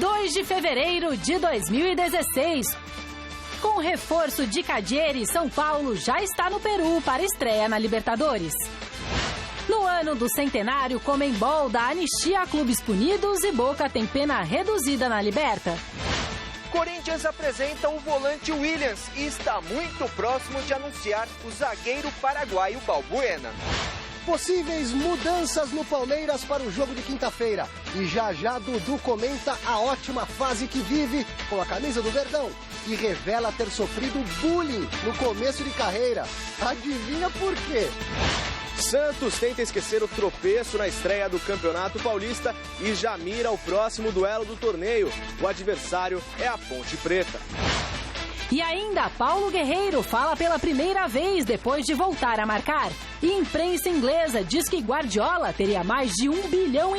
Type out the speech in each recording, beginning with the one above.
2 de fevereiro de 2016. Com reforço de Cadieri, São Paulo já está no Peru para estreia na Libertadores. No ano do centenário, Conmebol dá anistia a clubes punidos e Boca tem pena reduzida na Liberta. Corinthians apresenta o volante Williams e está muito próximo de anunciar o zagueiro paraguaio Balbuena. Possíveis mudanças no Palmeiras para o jogo de quinta-feira. E já Dudu comenta a ótima fase que vive com a camisa do Verdão e revela ter sofrido bullying no começo de carreira. Adivinha por quê? Santos tenta esquecer o tropeço na estreia do Campeonato Paulista e já mira o próximo duelo do torneio. O adversário é a Ponte Preta. E ainda, Paulo Guerreiro fala pela primeira vez depois de voltar a marcar. E imprensa inglesa diz que Guardiola teria mais de R$1,5 bilhão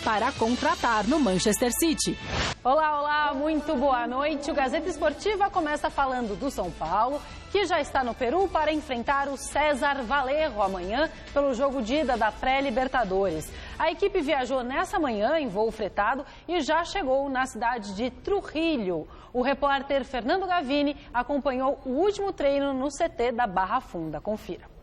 para contratar no Manchester City. Olá, muito boa noite. O Gazeta Esportiva começa falando do São Paulo, que já está no Peru para enfrentar o César Valerro amanhã pelo jogo de ida da pré-Libertadores. A equipe viajou nessa manhã em voo fretado e já chegou na cidade de Trujillo. O repórter Fernando Gavini acompanhou o último treino no CT da Barra Funda. Confira.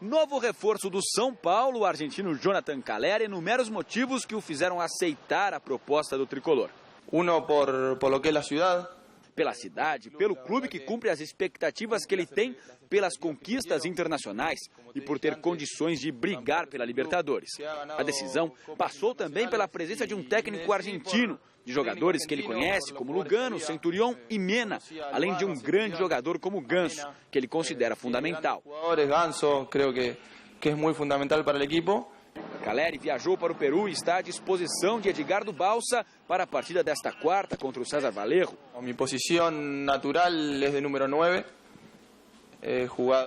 Novo reforço do São Paulo, o argentino Jonathan Calleri, enumera os motivos que o fizeram aceitar a proposta do tricolor. Por lo que es la ciudad. Pela cidade, pelo clube que cumpre as expectativas que ele tem, pelas conquistas internacionais e por ter condições de brigar pela Libertadores. A decisão passou também pela presença de um técnico argentino, de jogadores que ele conhece, como Lugano, Centurión e Mena, além de um grande jogador como Ganso, que ele considera fundamental. Ganso, creio que é muito fundamental para o equipo. Calleri viajou para o Peru e está à disposição de Edgardo Balsa para a partida desta quarta contra o César Valerro. Minha posição natural é de número 9.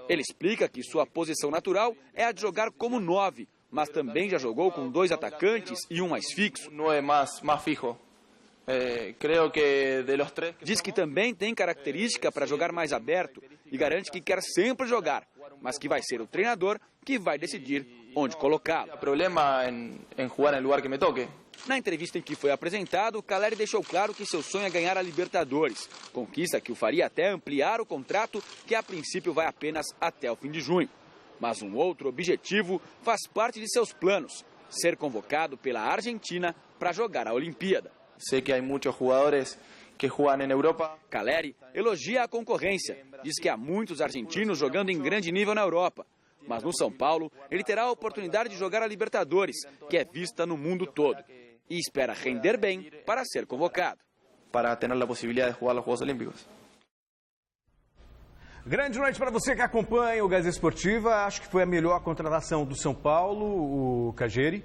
Ele explica que sua posição natural é a de jogar como 9, mas também já jogou com 2 atacantes e um mais fixo. 9 mais fijo. Creio que de los tres... Diz que também tem característica para jogar mais aberto e garante que quer sempre jogar, mas que vai ser o treinador que vai decidir onde colocá-lo. O problema em jogar no lugar que me toque. Na entrevista em que foi apresentado, Calleri deixou claro que seu sonho é ganhar a Libertadores, conquista que o faria até ampliar o contrato, que a princípio vai apenas até o fim de junho. Mas um outro objetivo faz parte de seus planos, ser convocado pela Argentina para jogar a Olimpíada. Sei que há muitos jogadores que jogam em Europa. Calleri elogia a concorrência, diz que há muitos argentinos jogando em grande nível na Europa. Mas no São Paulo, ele terá a oportunidade de jogar a Libertadores, que é vista no mundo todo. E espera render bem para ser convocado. Para ter a possibilidade de jogar os Jogos Olímpicos. Grande noite para você que acompanha o Gazeta Esportiva. Acho que foi a melhor contratação do São Paulo, o Cadieri.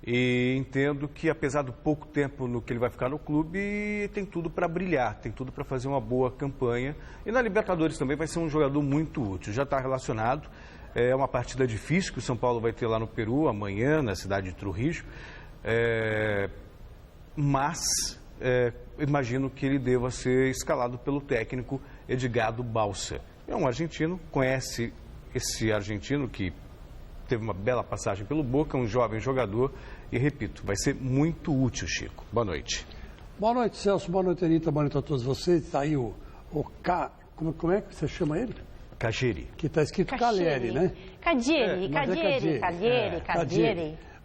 E entendo que, apesar do pouco tempo no que ele vai ficar no clube, tem tudo para brilhar, tem tudo para fazer uma boa campanha. E na Libertadores também vai ser um jogador muito útil. Já está relacionado. É uma partida difícil que o São Paulo vai ter lá no Peru, amanhã, na cidade de Trujillo. Mas imagino que ele deva ser escalado pelo técnico Edgardo Balsa. É um argentino, conhece esse argentino que teve uma bela passagem pelo Boca, um jovem jogador. E repito, vai ser muito útil, Chico. Boa noite. Boa noite, Celso. Boa noite, Anitta. Boa noite a todos vocês. Está aí como é que você chama ele? Cadieri. Que está escrito Calleri, né? Cadieri.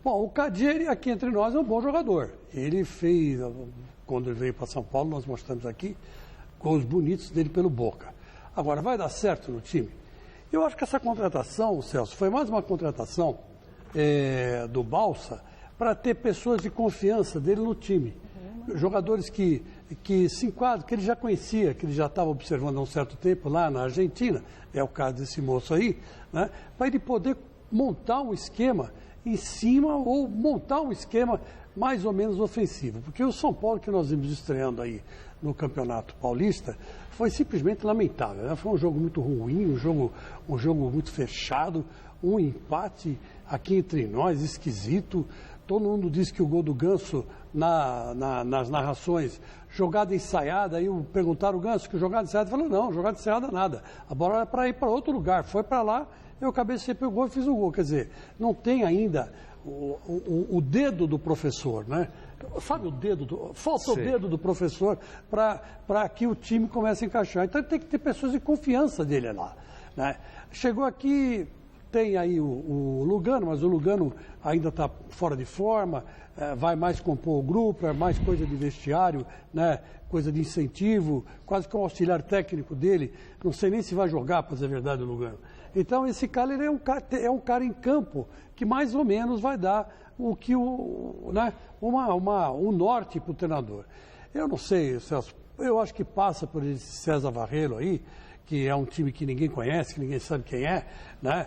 Bom, o Cadieri aqui entre nós é um bom jogador. Ele fez, quando ele veio para São Paulo, nós mostramos aqui gols bonitos dele pelo Boca. Agora, vai dar certo no time? Eu acho que essa contratação, Celso, foi mais uma contratação do Balsa para ter pessoas de confiança dele no time. Jogadores que se enquadram, que ele já conhecia, que ele já estava observando há um certo tempo lá na Argentina, é o caso desse moço aí, né? Para ele poder montar um esquema em cima ou montar um esquema mais ou menos ofensivo. Porque o São Paulo que nós vimos estreando aí no Campeonato Paulista foi simplesmente lamentável, né? Foi um jogo muito ruim, um jogo muito fechado, um empate aqui entre nós, esquisito. Todo mundo diz que o gol do Ganso nas narrações, jogada ensaiada, aí perguntaram o Ganso que jogada ensaiada, ele falou, não, jogada ensaiada nada, a bola era para ir para outro lugar, foi para lá, eu cabecei para o gol e fiz o gol, quer dizer, não tem ainda o dedo do professor, né? sabe, falta o dedo do professor para que o time comece a encaixar. Então tem que ter pessoas de confiança dele lá, né? Chegou aqui, tem aí o Lugano, mas o Lugano ainda está fora de forma, vai mais compor o grupo, é mais coisa de vestiário, né? Coisa de incentivo, quase que um auxiliar técnico dele, não sei nem se vai jogar, para dizer a verdade, o Lugano. Então esse cara, ele é um cara em campo que mais ou menos vai dar o que né? um norte para o treinador. Eu não sei, Celso, eu acho que passa por esse César Varrelo aí, que é um time que ninguém conhece, que ninguém sabe quem é, né?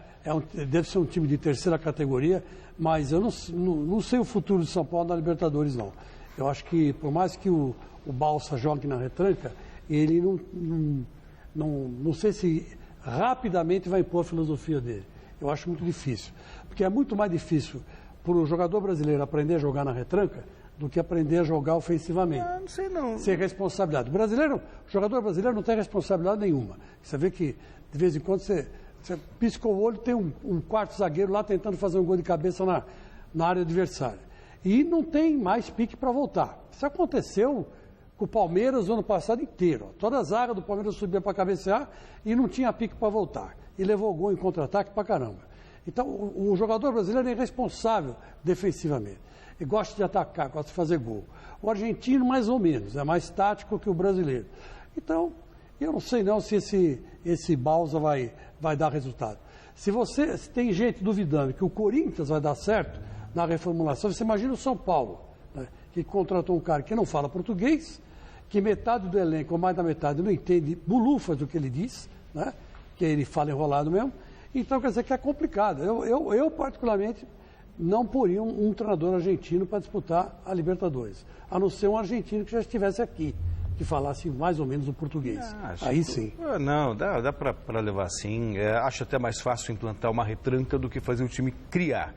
Deve ser um time de terceira categoria, mas eu não sei o futuro de São Paulo na Libertadores, não. Eu acho que, por mais que o Balsa jogue na retranca, ele não sei se rapidamente vai impor a filosofia dele. Eu acho muito difícil, porque é muito mais difícil para o jogador brasileiro aprender a jogar na retranca do que aprender a jogar ofensivamente. Não sei não. Sem responsabilidade. O jogador brasileiro não tem responsabilidade nenhuma. Você vê que, de vez em quando, você pisca o olho, tem um quarto zagueiro lá tentando fazer um gol de cabeça na área adversária. E não tem mais pique para voltar. Isso aconteceu com o Palmeiras o ano passado inteiro. Toda a zaga do Palmeiras subia para cabecear e não tinha pique para voltar. E levou gol em contra-ataque para caramba. Então, o jogador brasileiro é irresponsável defensivamente. Ele gosta de atacar, gosta de fazer gol. O argentino, mais ou menos, é mais tático que o brasileiro. Então, eu não sei não se esse Balsa vai dar resultado. Se tem gente duvidando que o Corinthians vai dar certo na reformulação, você imagina o São Paulo, né, que contratou um cara que não fala português, que metade do elenco, ou mais da metade, não entende bulufas do que ele diz, né, que ele fala enrolado mesmo. Então, quer dizer que é complicado. Eu particularmente, não poria um treinador argentino para disputar a Libertadores, a não ser um argentino que já estivesse aqui, que falasse mais ou menos o português. Aí sim. Não, dá para levar assim. Acho até mais fácil implantar uma retranca do que fazer o time criar.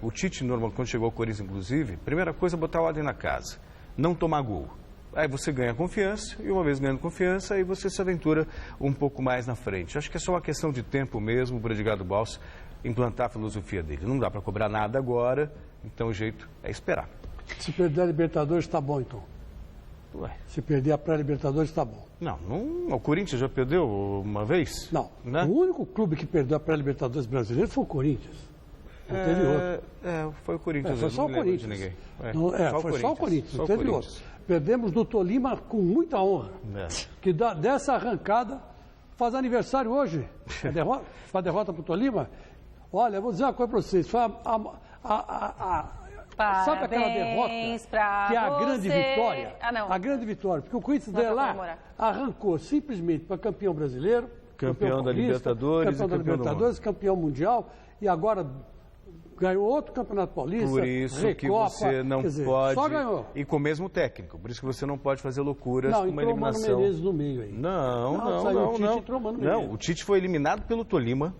O Tite, normal, quando chegou ao Corinthians, inclusive, primeira coisa é botar ordem na casa, não tomar gol. Aí você ganha confiança, e uma vez ganhando confiança, aí você se aventura um pouco mais na frente. Acho que é só uma questão de tempo mesmo para o Edgardo Balsa implantar a filosofia dele. Não dá para cobrar nada agora, então o jeito é esperar. Se perder a Libertadores, está bom, então. Ué. Se perder a pré-Libertadores, está bom. Não, o Corinthians já perdeu uma vez? Não, né? O único clube que perdeu a pré-Libertadores brasileiro foi o Corinthians. Não teve outro. Foi o Corinthians. Foi só o Corinthians. Foi só o Corinthians, não teve outro. Perdemos do Tolima com muita honra. Que dessa arrancada faz aniversário hoje. A derrota para o Tolima. Olha, eu vou dizer uma coisa para vocês. Foi sabe aquela derrota que é a grande vitória? A grande vitória. Porque o Corinthians lá arrancou simplesmente para campeão brasileiro, campeão da Libertadores, campeão mundial, e agora ganhou outro campeonato paulista. Por isso Recopa, que você não pode... Só ganhou. E com o mesmo técnico. Por isso que você não pode fazer loucuras com uma eliminação. Não, entrou o Mano Menezes no meio aí. Não. O Tite foi eliminado pelo Tolima.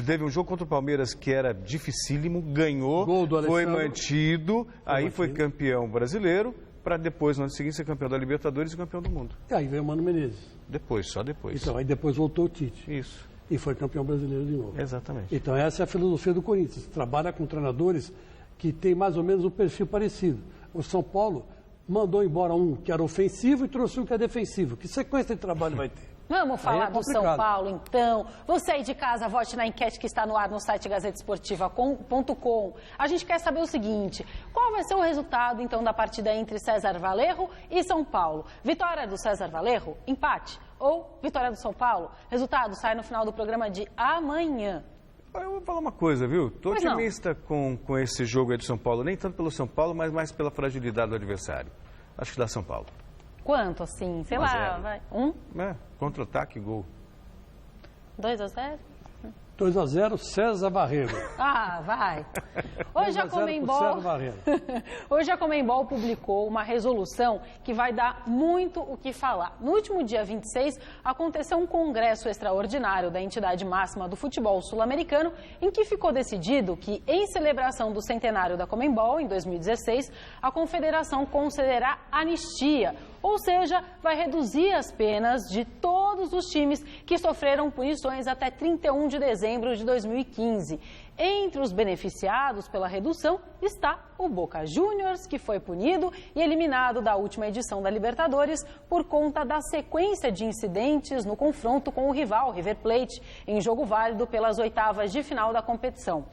Teve um jogo contra o Palmeiras que era dificílimo, ganhou, foi mantido, aí foi campeão brasileiro, para depois, no ano seguinte, ser campeão da Libertadores e campeão do mundo. E aí veio o Mano Menezes. Só depois. Então, aí depois voltou o Tite. Isso. E foi campeão brasileiro de novo. Exatamente. Então, essa é a filosofia do Corinthians. Trabalha com treinadores que têm mais ou menos um perfil parecido. O São Paulo mandou embora um que era ofensivo e trouxe um que é defensivo. Que sequência de trabalho vai ter? Vamos falar do São Paulo, então. Você aí de casa, vote na enquete que está no ar no site gazetesportiva.com. A gente quer saber o seguinte: qual vai ser o resultado, então, da partida entre César Valerro e São Paulo? Vitória do César Valerro? Empate? Ou vitória do São Paulo? Resultado sai no final do programa de amanhã. Eu vou falar uma coisa, viu? Estou otimista com esse jogo aí do São Paulo. Nem tanto pelo São Paulo, mas mais pela fragilidade do adversário. Acho que dá São Paulo. Quanto, assim? Sei lá, vai. Contra-ataque, gol. 2-0? 2-0, César Varrelo. Vai. Hoje a Conmebol publicou uma resolução que vai dar muito o que falar. No último dia 26, aconteceu um congresso extraordinário da entidade máxima do futebol sul-americano, em que ficou decidido que, em celebração do centenário da Conmebol, em 2016, a confederação concederá anistia, ou seja, vai reduzir as penas de todos os times que sofreram punições até 31 de dezembro dezembro de 2015. Entre os beneficiados pela redução está o Boca Juniors, que foi punido e eliminado da última edição da Libertadores por conta da sequência de incidentes no confronto com o rival River Plate, em jogo válido pelas oitavas de final da competição.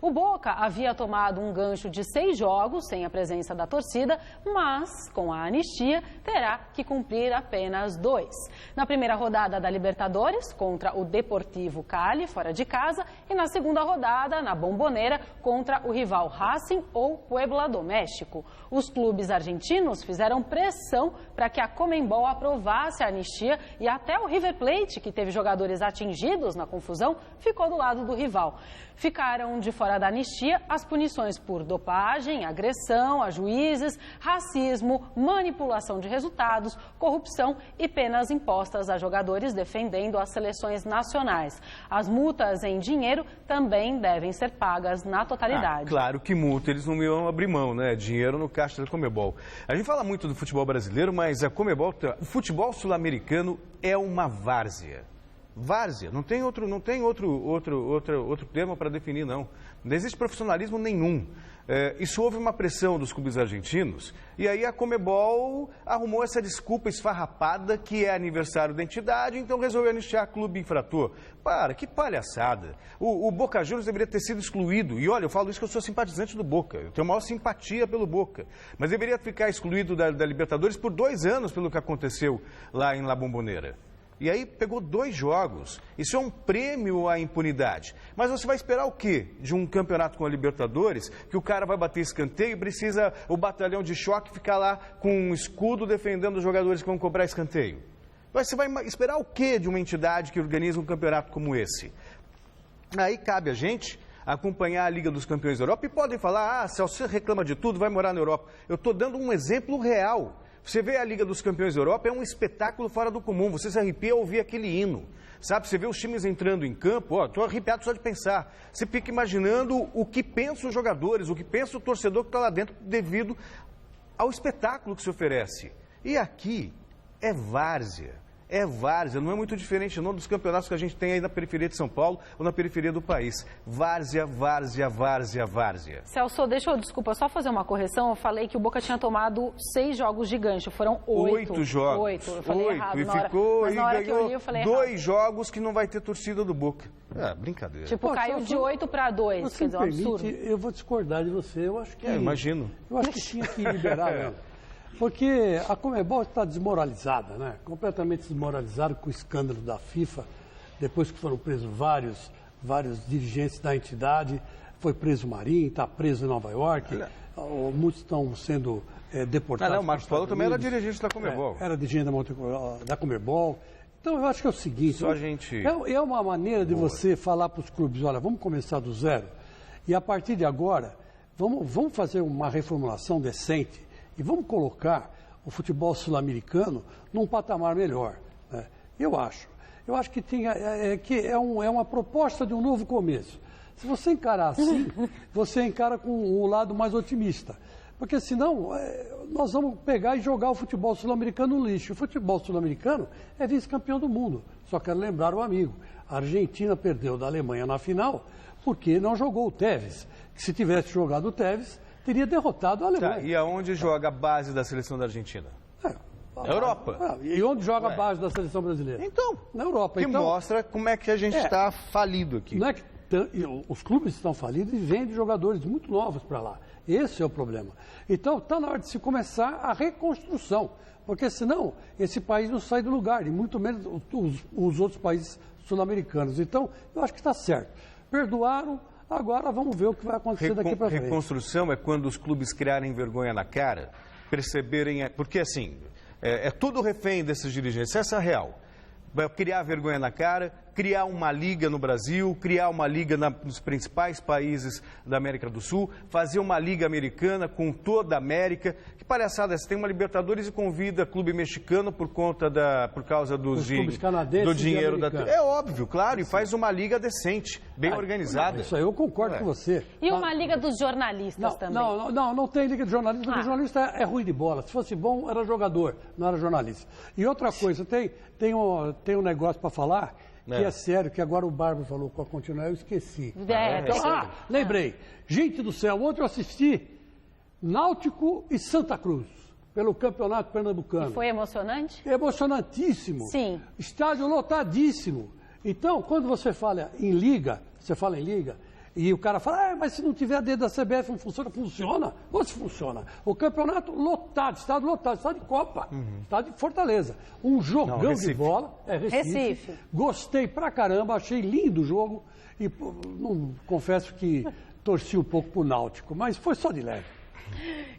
O Boca havia tomado um gancho de 6 jogos sem a presença da torcida, mas com a anistia terá que cumprir apenas 2. Na primeira rodada da Libertadores, contra o Deportivo Cali, fora de casa, e na segunda rodada, na Bombonera, contra o rival Racing ou Puebla do México. Os clubes argentinos fizeram pressão para que a Conmebol aprovasse a anistia e até o River Plate, que teve jogadores atingidos na confusão, ficou do lado do rival. Ficaram de fora da anistia as punições por dopagem, agressão a juízes, racismo, manipulação de resultados, corrupção e penas impostas a jogadores defendendo as seleções nacionais. As multas em dinheiro também devem ser pagas na totalidade. Claro que multa, eles não iam abrir mão, né? Dinheiro no caixa da Conmebol. A gente fala muito do futebol brasileiro, mas a Conmebol, o futebol sul-americano é uma várzea. Várzea, não tem outro termo para definir, não. Não existe profissionalismo nenhum. Isso houve uma pressão dos clubes argentinos e aí a Conmebol arrumou essa desculpa esfarrapada que é aniversário da entidade, então resolveu anistiar clube infrator. Que palhaçada. O Boca Juniors deveria ter sido excluído. E olha, eu falo isso que eu sou simpatizante do Boca. Eu tenho maior simpatia pelo Boca. Mas deveria ficar excluído da Libertadores por 2 anos pelo que aconteceu lá em La Bombonera. E aí pegou 2 jogos. Isso é um prêmio à impunidade. Mas você vai esperar o quê de um campeonato com a Libertadores, que o cara vai bater escanteio e precisa o batalhão de choque ficar lá com um escudo defendendo os jogadores que vão cobrar escanteio? Você vai esperar o quê de uma entidade que organiza um campeonato como esse? Aí cabe a gente acompanhar a Liga dos Campeões da Europa e podem falar, se você reclama de tudo, vai morar na Europa. Eu estou dando um exemplo real. Você vê a Liga dos Campeões da Europa, é um espetáculo fora do comum. Você se arrepia ao ouvir aquele hino. Sabe, você vê os times entrando em campo, estou arrepiado só de pensar. Você fica imaginando o que pensam os jogadores, o que pensa o torcedor que está lá dentro devido ao espetáculo que se oferece. E aqui é várzea. É várzea, não é muito diferente não dos campeonatos que a gente tem aí na periferia de São Paulo ou na periferia do país. Várzea, várzea, várzea, várzea. Celso, desculpa, só fazer uma correção. Eu falei que o Boca tinha tomado 6 jogos de gancho, foram 8 jogos. 8, eu falei errado e na hora. Ficou, mas e na hora ganhou que eu li, eu falei 2 errado. jogos que não vai ter torcida do Boca. Brincadeira. Caiu de 8 para 2, você quer dizer, um absurdo. Eu vou discordar de você, eu acho que... imagino. Eu acho que tinha que liberar mesmo. Porque a Conmebol está desmoralizada, né? Completamente desmoralizada com o escândalo da FIFA, depois que foram presos vários dirigentes da entidade. Foi preso o Marinho, está preso em Nova York, muitos estão sendo deportados. O Marcos Paulo também era dirigente da Conmebol. Era dirigente da Conmebol. Então eu acho que é o seguinte, é uma maneira de você falar para os clubes, olha, vamos começar do zero e a partir de agora vamos fazer uma reformulação decente. E vamos colocar o futebol sul-americano num patamar melhor. Né? Eu acho que é uma proposta de um novo começo. Se você encarar assim, você encara com o lado mais otimista. Porque senão nós vamos pegar e jogar o futebol sul-americano no lixo. O futebol sul-americano é vice-campeão do mundo. Só quero lembrar o amigo. A Argentina perdeu da Alemanha na final porque não jogou o Tevez. Que se tivesse jogado o Tevez, teria derrotado a Alemanha. E aonde joga a base da seleção da Argentina? Na Europa. E onde joga a base da seleção brasileira? Então, na Europa. Que mostra como é que a gente está falido aqui. Não é que os clubes estão falidos e vendem jogadores muito novos para lá. Esse é o problema. Então, está na hora de se começar a reconstrução, porque senão esse país não sai do lugar, e muito menos os outros países sul-americanos. Então, eu acho que está certo. Perdoaram. Agora vamos ver o que vai acontecer daqui para frente. Reconstrução é quando os clubes criarem vergonha na cara, perceberem... Porque, assim, é tudo refém desses dirigentes. Essa é a real. Vai criar vergonha na cara, criar uma liga no Brasil, criar uma liga nos principais países da América do Sul, fazer uma liga americana com toda a América. Que palhaçada, você tem uma Libertadores e convida clube mexicano por causa dos clubes canadenses do dinheiro da... É óbvio, claro, e faz uma liga decente, bem organizada. Isso aí eu concordo com você. E uma liga dos jornalistas também? Não tem liga de jornalistas, porque jornalista é ruim de bola. Se fosse bom, era jogador, não era jornalista. E outra coisa, tem um negócio para falar que é sério, que agora o Barba falou para continuar, eu esqueci. Lembrei. Gente do céu, ontem eu assisti Náutico e Santa Cruz, pelo Campeonato Pernambucano. E foi emocionante? Emocionantíssimo. Sim. Estádio lotadíssimo. Então, quando você fala em liga, e o cara fala, mas se não tiver a dedo da CBF não funciona? Funciona? Ou se funciona? O campeonato lotado, estádio de Copa, estádio de Fortaleza. Um jogão de bola. Recife. Gostei pra caramba, achei lindo o jogo. E confesso que torci um pouco pro Náutico, mas foi só de leve.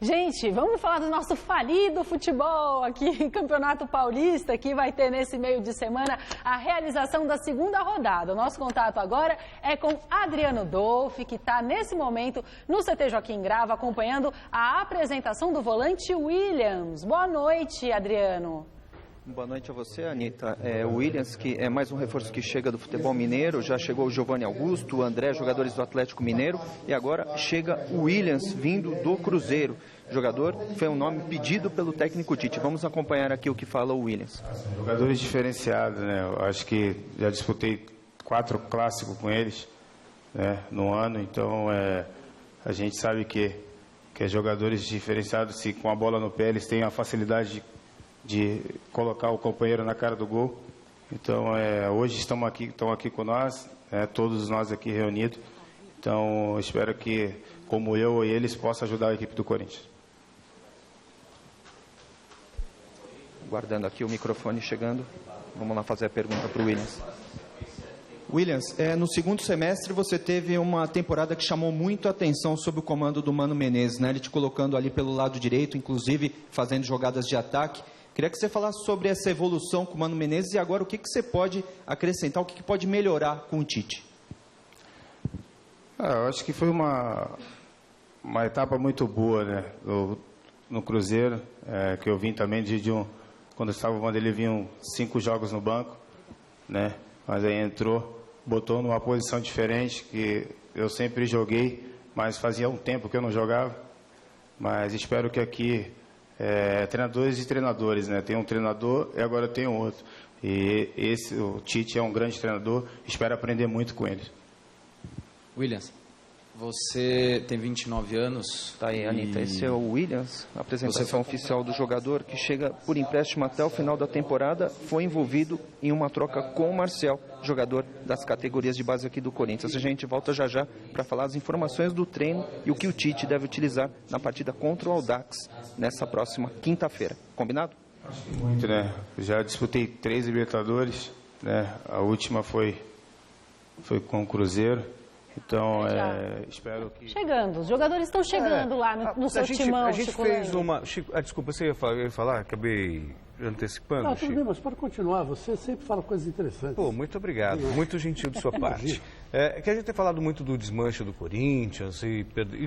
Gente, vamos falar do nosso falido futebol aqui, Campeonato Paulista, que vai ter nesse meio de semana a realização da segunda rodada. O nosso contato agora é com Adriano Dolfi, que está nesse momento no CT Joaquim Grava, acompanhando a apresentação do volante Williams. Boa noite, Adriano. Boa noite a você, Anitta. O Williams, que é mais um reforço que chega do futebol mineiro, já chegou o Giovanni Augusto, o André, jogadores do Atlético Mineiro, e agora chega o Williams, vindo do Cruzeiro. Jogador foi um nome pedido pelo técnico Tite. Vamos acompanhar aqui o que fala o Williams. Jogadores diferenciados, né? Eu acho que já disputei 4 clássicos com eles, né, no ano, então a gente sabe que jogadores diferenciados, se com a bola no pé, eles têm a facilidade de colocar o companheiro na cara do gol. Então, hoje estão aqui com nós, todos nós aqui reunidos. Então, espero que, como eu e eles, possam ajudar a equipe do Corinthians. Guardando aqui o microfone chegando, vamos lá fazer a pergunta para o Williams. Williams, no segundo semestre você teve uma temporada que chamou muito a atenção sob o comando do Mano Menezes, né? Ele te colocando ali pelo lado direito, inclusive fazendo jogadas de ataque. Queria que você falasse sobre essa evolução com o Mano Menezes e agora o que você pode acrescentar, o que pode melhorar com o Tite. Eu acho que foi uma etapa muito boa, né, no Cruzeiro, que eu vim também quando eu estava mandando ele vinham 5 jogos no banco, né, mas aí entrou, botou numa posição diferente que eu sempre joguei, mas fazia um tempo que eu não jogava, mas espero que aqui treinadores e treinadores, né? Tem um treinador e agora tem um outro. E o Tite é um grande treinador, espero aprender muito com ele. Williams, você tem 29 anos. Tá aí, Anitta, esse é o Williams, a apresentação oficial do jogador que chega por empréstimo até o final da temporada, foi envolvido em uma troca com o Marcel, jogador das categorias de base aqui do Corinthians. A gente volta já já para falar as informações do treino e o que o Tite deve utilizar na partida contra o Audax nessa próxima quinta-feira. Combinado? Muito, né? Já disputei 3 Libertadores, né? A última foi com o Cruzeiro. Então, espero que... Chegando, os jogadores estão chegando lá no seu timão. A gente fez uma... desculpa, você ia falar? Acabei antecipando. Não, tudo bem, mas pode continuar. Você sempre fala coisas interessantes. Pô, muito obrigado. Muito gentil de sua parte. Que a gente tem falado muito do desmanche do Corinthians e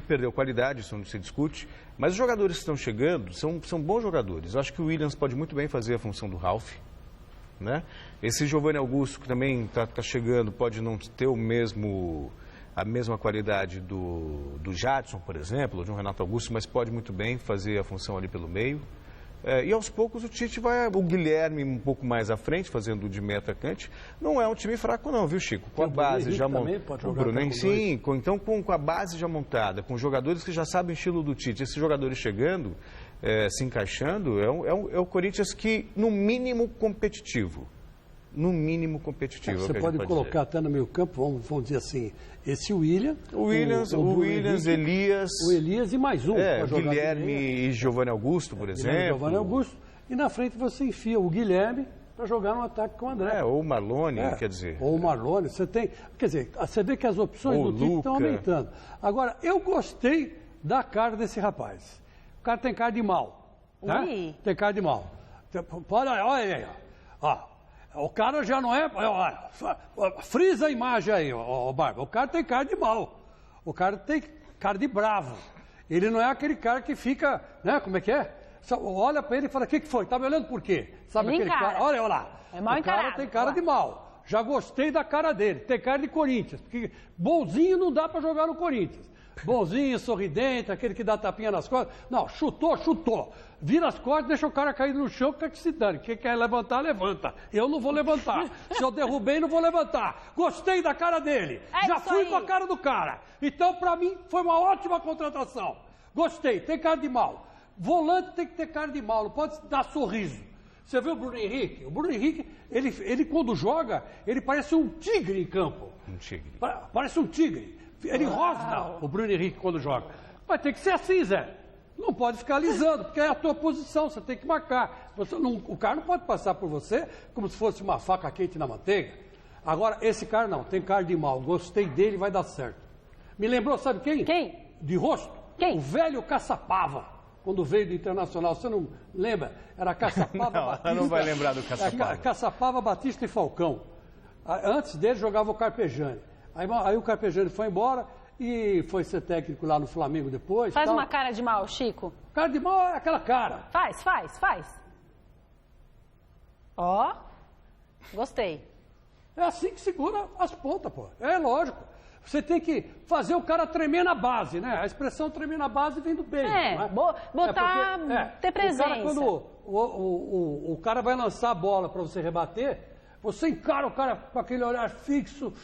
perdeu qualidade, isso não se discute. Mas os jogadores que estão chegando são bons jogadores. Eu acho que o Williams pode muito bem fazer a função do Ralf, né? Esse Giovanni Augusto, que também está chegando, pode não ter a mesma qualidade do Jadson, por exemplo, ou de um Renato Augusto, mas pode muito bem fazer a função ali pelo meio. E aos poucos o Tite o Guilherme um pouco mais à frente, fazendo de meio atacante. Não é um time fraco não, viu, Chico? Com a base já montada. O Bruno, sim, então com a base já montada, com jogadores que já sabem o estilo do Tite. Esses jogadores chegando, se encaixando, é o Corinthians que, no mínimo, competitivo. No mínimo competitivo. Você pode colocar até no meio campo, vamos dizer assim, esse Williams, Elias... O Elias e mais um. Guilherme e Giovanni Augusto, por exemplo. Giovanni Augusto. E na frente você enfia o Guilherme para jogar no ataque com o André. Ou o Marlone, quer dizer. Ou o Marlone. Você vê que as opções do Tite estão aumentando. Agora, eu gostei da cara desse rapaz. O cara tem cara de mal. Né? Tem cara de mal. Olha aí, ó. O cara já não é... frisa a imagem aí, Barba. O cara tem cara de mal. O cara tem cara de bravo. Ele não é aquele cara que fica... né? Como é que é? Olha pra ele e fala, o que foi? Tá me olhando por quê? Sabe aquele cara? Olha lá. É mal encarado. O cara tem cara de mal. Já gostei da cara dele. Tem cara de Corinthians. Porque bonzinho não dá pra jogar no Corinthians. bonzinho, sorridente, aquele que dá tapinha nas costas. Não, chutou. Vira as costas, deixa o cara cair no chão, que se dane. Quem quer levantar, levanta. Eu não vou levantar. Se eu derrubei, não vou levantar. Gostei da cara dele. Já fui com a cara do cara. Então, pra mim, foi uma ótima contratação. Gostei, tem cara de mal. Volante tem que ter cara de mal, não pode dar sorriso. Você viu o Bruno Henrique? O Bruno Henrique, ele quando joga, ele parece um tigre em campo. Um tigre. Parece um tigre. Ele rosna, o Bruno Henrique, quando joga. Mas tem que ser assim, Zé. Não pode ficar alisando, porque é a tua posição, você tem que marcar. O cara não pode passar por você como se fosse uma faca quente na manteiga. Agora, esse cara não, tem cara de mal. Gostei dele, vai dar certo. Me lembrou, sabe quem? Quem? De rosto? Quem? O velho Caçapava. Quando veio do Internacional, você não lembra? Era Caçapava, Batista... Não vai lembrar do Caçapava. Caçapava, Batista e Falcão. Antes dele jogava o Carpegiani. Aí o Carpegiani foi embora e foi ser técnico lá no Flamengo depois. Faz uma cara de mal, Chico. Cara de mal é aquela cara. Faz. Ó, gostei. É assim que segura as pontas, pô. É lógico. Você tem que fazer o cara tremer na base, né? A expressão tremer na base vem do peito. Ter presença. O cara, quando o cara vai lançar a bola para você rebater, você encara o cara com aquele olhar fixo,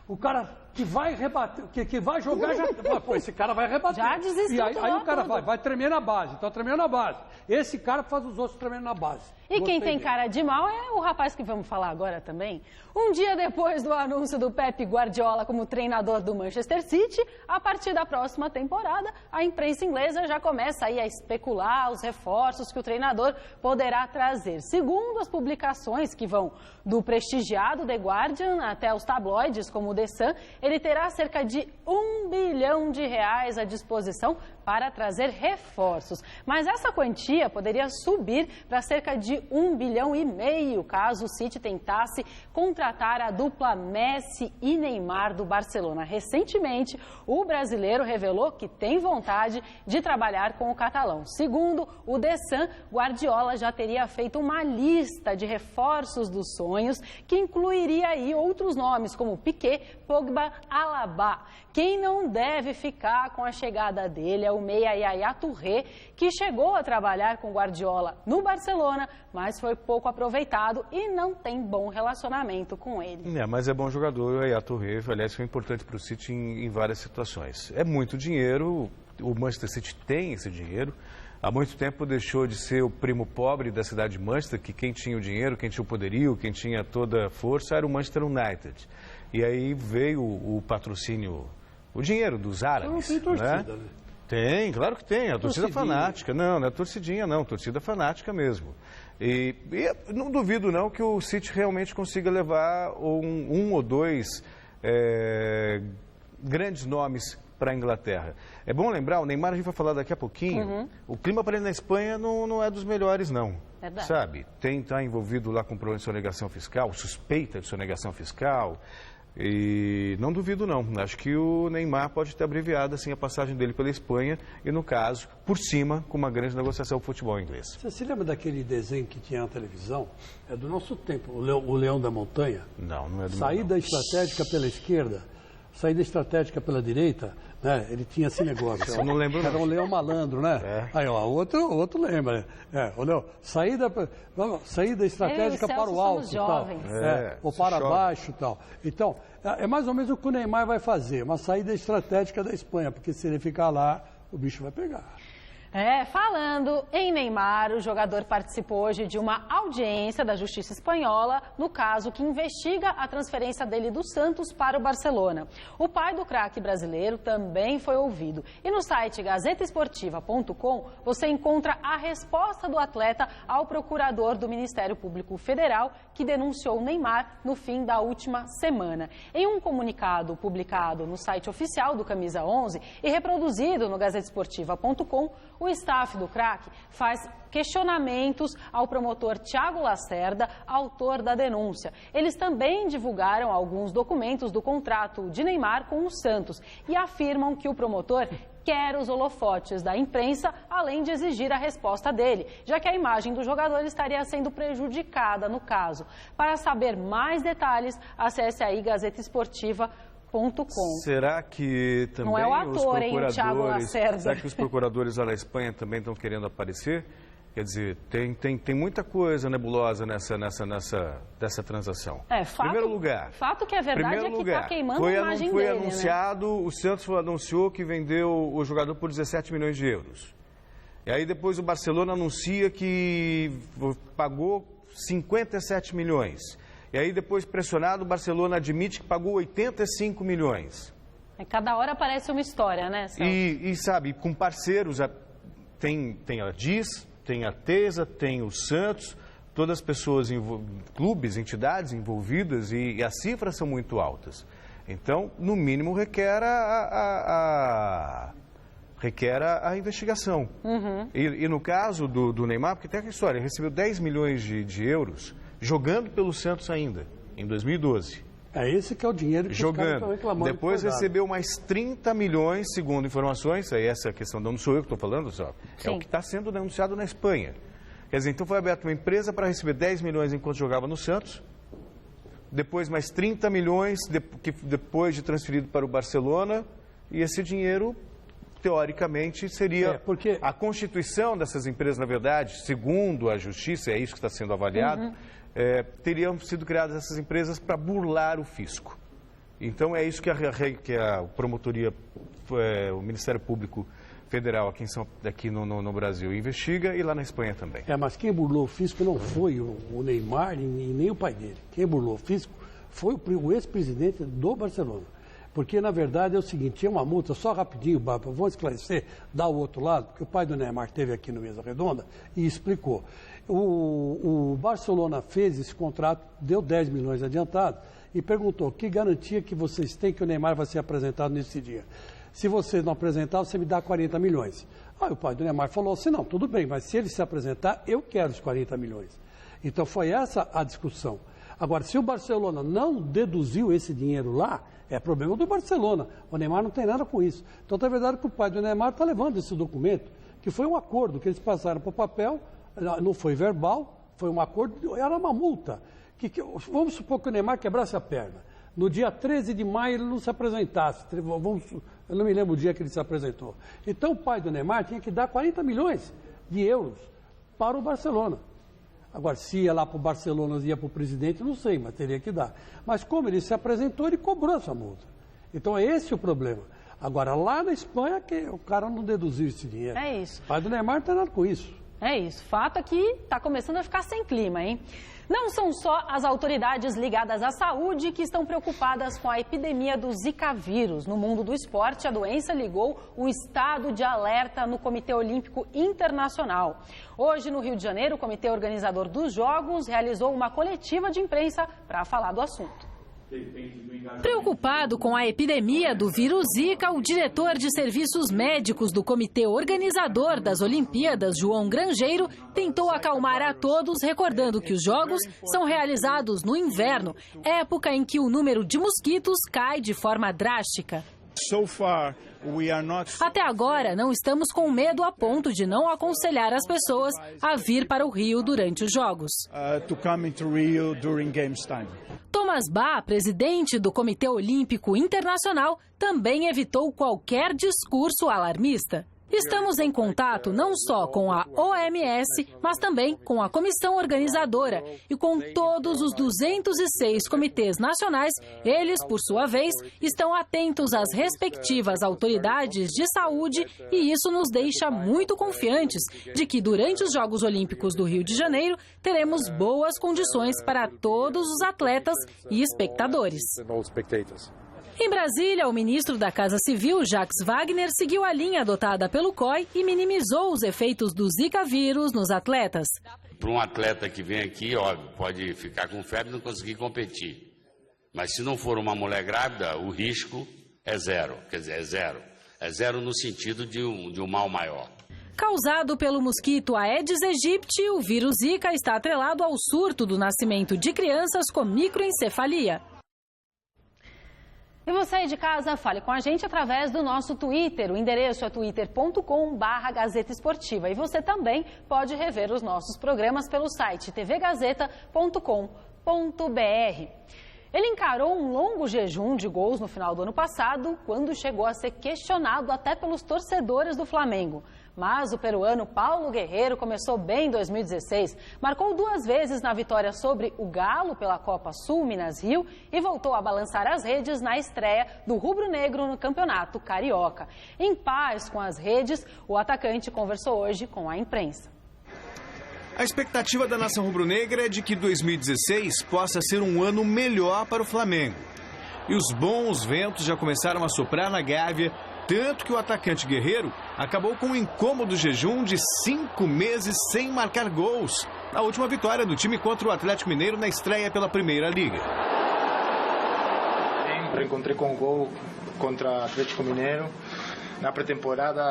o cara que vai rebater, que vai jogar, já... Pô, esse cara vai rebater. Já desistiu. E aí o cara vai tremer na base, tá tremendo na base. Esse cara faz os outros tremendo na base. E quem tem cara de mal é o rapaz que vamos falar agora também. Um dia depois do anúncio do Pep Guardiola como treinador do Manchester City, a partir da próxima temporada, a imprensa inglesa já começa aí a especular os reforços que o treinador poderá trazer. Segundo as publicações que vão do prestigiado The Guardian até os tabloides como o The Sun, ele terá cerca de R$1 bilhão à disposição para trazer reforços. Mas essa quantia poderia subir para cerca de R$1,5 bilhão caso o City tentasse contratar a dupla Messi e Neymar do Barcelona. Recentemente, o brasileiro revelou que tem vontade de trabalhar com o catalão. Segundo o The Sun, Guardiola já teria feito uma lista de reforços dos sonhos que incluiria aí outros nomes como Piqué, Pogba, Alaba. Quem não deve ficar com a chegada dele é o meia Yaya Touré, que chegou a trabalhar com Guardiola no Barcelona, mas foi pouco aproveitado e não tem bom relacionamento com ele. Mas é bom jogador, o Yaya Touré, aliás, foi importante para o City em várias situações. É muito dinheiro, o Manchester City tem esse dinheiro. Há muito tempo deixou de ser o primo pobre da cidade de Manchester, que quem tinha o dinheiro, quem tinha o poderio, quem tinha toda a força era o Manchester United. E aí veio o patrocínio, o dinheiro dos árabes. Não tem torcida, né? Tem, claro que tem. A torcida fanática. Não é torcidinha, não. Torcida fanática mesmo. E não duvido, não, que o City realmente consiga levar um ou dois grandes nomes para a Inglaterra. É bom lembrar, o Neymar a gente vai falar daqui a pouquinho, o clima para ele na Espanha não é dos melhores, não. Verdade. Sabe? Está envolvido lá com problema de sonegação fiscal, suspeita de sonegação fiscal. E não duvido, não. Acho que o Neymar pode ter abreviado assim, a passagem dele pela Espanha e, no caso, por cima, com uma grande negociação com o futebol inglês. Você se lembra daquele desenho que tinha na televisão? É do nosso tempo, o Leão da Montanha? Não é do Saída estratégica pela esquerda, saída estratégica pela direita, né? Ele tinha esse negócio. Eu não lembro. Era um leão malandro, né? Aí, ó, outro lembra. Olha, saída estratégica para o alto, tal. Ou para baixo, tal. Então, é mais ou menos o que o Neymar vai fazer, uma saída estratégica da Espanha, porque se ele ficar lá, o bicho vai pegar. Falando em Neymar, o jogador participou hoje de uma audiência da Justiça Espanhola no caso que investiga a transferência dele do Santos para o Barcelona. O pai do craque brasileiro também foi ouvido. E no site gazetaesportiva.com você encontra a resposta do atleta ao procurador do Ministério Público Federal que denunciou Neymar no fim da última semana. Em um comunicado publicado no site oficial do Camisa 11 e reproduzido no gazetaesportiva.com, o staff do craque faz questionamentos ao promotor Thiago Lacerda, autor da denúncia. Eles também divulgaram alguns documentos do contrato de Neymar com o Santos e afirmam que o promotor quer os holofotes da imprensa, além de exigir a resposta dele, já que a imagem do jogador estaria sendo prejudicada no caso. Para saber mais detalhes, acesse aí gazetaesportiva.com. Será que também não é o ator, hein, o Thiago Lacerda. Será que os procuradores lá na Espanha também estão querendo aparecer? Quer dizer, tem muita coisa nebulosa dessa transação. Primeiro lugar. Fato que é verdade é que está queimando a imagem foi dele, anunciado, né? O Santos anunciou que vendeu o jogador por 17 milhões de euros. E aí depois o Barcelona anuncia que pagou 57 milhões. E aí depois, pressionado, o Barcelona admite que pagou 85 milhões. Cada hora parece uma história, né, Celso? E sabe, com parceiros, tem a DIS, tem a TESA, tem o Santos, todas as pessoas, clubes, entidades envolvidas, e as cifras são muito altas. Então, no mínimo, requer a investigação. Uhum. E no caso do Neymar, porque tem aquela história, ele recebeu 10 milhões de euros jogando pelo Santos ainda, em 2012. É esse que é o dinheiro que jogando. Os caras estão reclamando. Depois recebeu mais 30 milhões, segundo informações, aí essa questão não sou eu que estou falando, só. É o que está sendo denunciado na Espanha. Quer dizer, então foi aberta uma empresa para receber 10 milhões enquanto jogava no Santos, depois mais 30 milhões depois de transferido para o Barcelona, e esse dinheiro, teoricamente, seria porque a constituição dessas empresas, na verdade, segundo a Justiça, é isso que está sendo avaliado, teriam sido criadas essas empresas para burlar o fisco. Então, é isso que a promotoria, o Ministério Público Federal aqui no Brasil investiga, e lá na Espanha também. Mas quem burlou o fisco não foi o Neymar e nem o pai dele. Quem burlou o fisco foi o ex-presidente do Barcelona. Porque, na verdade, é o seguinte, tinha uma multa, só rapidinho, Baba, vou esclarecer, dar o outro lado, porque o pai do Neymar esteve aqui no Mesa Redonda e explicou. O Barcelona fez esse contrato, deu 10 milhões adiantado e perguntou, que garantia que vocês têm que o Neymar vai ser apresentado nesse dia? Se vocês não apresentar, você me dá 40 milhões. Aí o pai do Neymar falou assim, não, tudo bem, mas se ele se apresentar, eu quero os 40 milhões. Então foi essa a discussão. Agora, se o Barcelona não deduziu esse dinheiro lá, é problema do Barcelona. O Neymar não tem nada com isso. Então, é verdade que o pai do Neymar está levando esse documento, que foi um acordo que eles passaram para o papel, não foi verbal, foi um acordo, era uma multa. Vamos supor que o Neymar quebrasse a perna. No dia 13 de maio ele não se apresentasse. Eu não me lembro o dia que ele se apresentou. Então, o pai do Neymar tinha que dar 40 milhões de euros para o Barcelona. Agora, se ia lá para o Barcelona, ia para o presidente, não sei, mas teria que dar. Mas como ele se apresentou, ele cobrou essa multa. Então, é esse o problema. Agora, lá na Espanha, que o cara não deduziu esse dinheiro. É isso. O pai do Neymar não tem nada com isso. É isso. Fato é que está começando a ficar sem clima, hein? Não são só as autoridades ligadas à saúde que estão preocupadas com a epidemia do Zika vírus. No mundo do esporte, a doença ligou o estado de alerta no Comitê Olímpico Internacional. Hoje, no Rio de Janeiro, o comitê organizador dos Jogos realizou uma coletiva de imprensa para falar do assunto. Preocupado com a epidemia do vírus Zika, o diretor de serviços médicos do comitê organizador das Olimpíadas, João Grangeiro, tentou acalmar a todos, recordando que os Jogos são realizados no inverno, época em que o número de mosquitos cai de forma drástica. Até agora, não estamos com medo a ponto de não aconselhar as pessoas a vir para o Rio durante os Jogos. Thomas Bach, presidente do Comitê Olímpico Internacional, também evitou qualquer discurso alarmista. Estamos em contato não só com a OMS, mas também com a comissão organizadora e com todos os 206 comitês nacionais. Eles, por sua vez, estão atentos às respectivas autoridades de saúde e isso nos deixa muito confiantes de que durante os Jogos Olímpicos do Rio de Janeiro teremos boas condições para todos os atletas e espectadores. Em Brasília, o ministro da Casa Civil, Jacques Wagner, seguiu a linha adotada pelo COI e minimizou os efeitos do Zika vírus nos atletas. Para um atleta que vem aqui, óbvio, pode ficar com febre e não conseguir competir. Mas se não for uma mulher grávida, o risco é zero. Quer dizer, é zero. É zero no sentido de um mal maior. Causado pelo mosquito Aedes aegypti, o vírus Zika está atrelado ao surto do nascimento de crianças com microencefalia. E você aí de casa, fale com a gente através do nosso Twitter. O endereço é twitter.com/Gazeta Esportiva. E você também pode rever os nossos programas pelo site tvgazeta.com.br. Ele encarou um longo jejum de gols no final do ano passado, quando chegou a ser questionado até pelos torcedores do Flamengo. Mas o peruano Paulo Guerreiro começou bem em 2016, marcou 2 vezes na vitória sobre o Galo pela Copa Sul Minas Rio e voltou a balançar as redes na estreia do rubro-negro no Campeonato Carioca. Em paz com as redes, o atacante conversou hoje com a imprensa. A expectativa da nação rubro-negra é de que 2016 possa ser um ano melhor para o Flamengo. E os bons ventos já começaram a soprar na Gávea, tanto que o atacante Guerreiro acabou com um incômodo jejum de 5 meses sem marcar gols, na última vitória do time contra o Atlético Mineiro na estreia pela Primeira Liga. Sempre encontrei com o gol contra o Atlético Mineiro. Na pré-temporada,